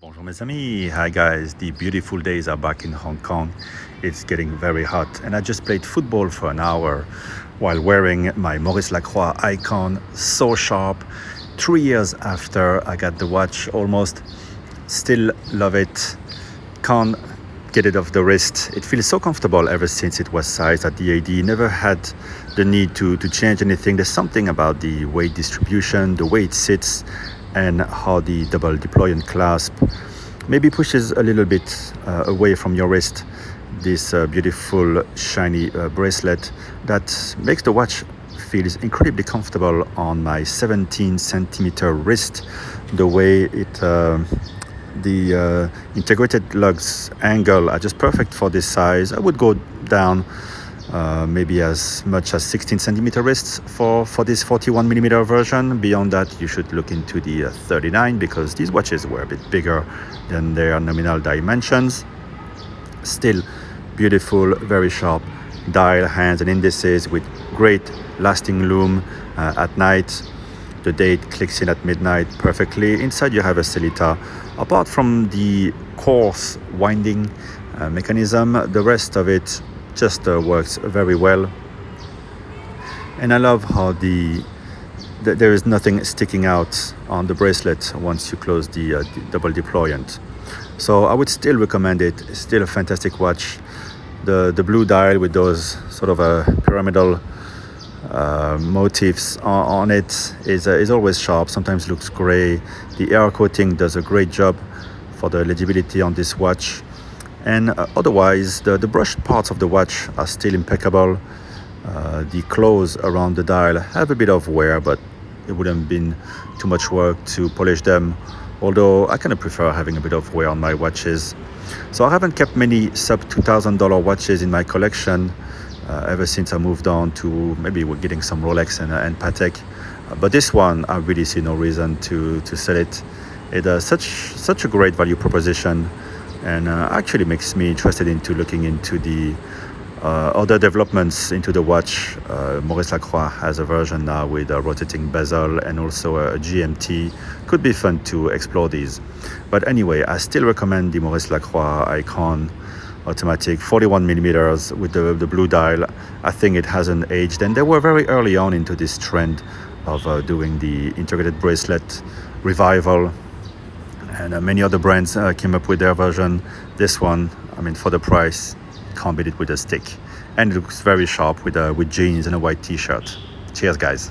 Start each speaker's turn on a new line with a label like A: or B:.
A: Bonjour mes amis, hi guys, the beautiful days are back in Hong Kong. It's getting very hot and I just played football for an hour while wearing my Maurice Lacroix Aikon, so sharp. 3 years after I got the watch, almost still love it, can't get it off the wrist. It feels so comfortable ever since it was sized at the AD. Never had the need to change anything. There's something about the weight distribution, the way it sits, and how the double deployant clasp maybe pushes a little bit away from your wrist. This beautiful shiny bracelet that makes the watch feels incredibly comfortable on my 17 centimeter wrist. The way the integrated lugs angle are just perfect for this size. I would go down maybe as much as 16 centimeter wrists for this 41 millimeter version. Beyond that, you should look into the 39 because these watches were a bit bigger than their nominal dimensions. Still beautiful, very sharp dial, hands and indices with great lasting lume at night. The date clicks in at midnight perfectly. Inside you have a Celita. Apart from the coarse winding mechanism, the rest of it just works very well. And I love how there is nothing sticking out on the bracelet once you close the double deployant. So I would still recommend it. It's still a fantastic watch. The blue dial with those sort of pyramidal motifs on it is always sharp, sometimes looks gray. The air coating does a great job for the legibility on this watch. And otherwise, the brushed parts of the watch are still impeccable. The claws around the dial have a bit of wear, but it wouldn't have been too much work to polish them, although I kind of prefer having a bit of wear on my watches. So I haven't kept many sub $2,000 watches in my collection ever since I moved on to maybe we're getting some Rolex and Patek. But this one, I really see no reason to sell it. It has such a great value proposition, and actually makes me interested into looking into the other developments into the watch. Maurice Lacroix has a version now with a rotating bezel and also a GMT. Could be fun to explore these. But anyway, I still recommend the Maurice Lacroix Aikon automatic 41 millimeters with the blue dial. I think it hasn't aged, and they were very early on into this trend of doing the integrated bracelet revival. And many other brands came up with their version. This one, I mean, for the price, can't beat it with a stick. And it looks very sharp with jeans and a white t-shirt. Cheers, guys.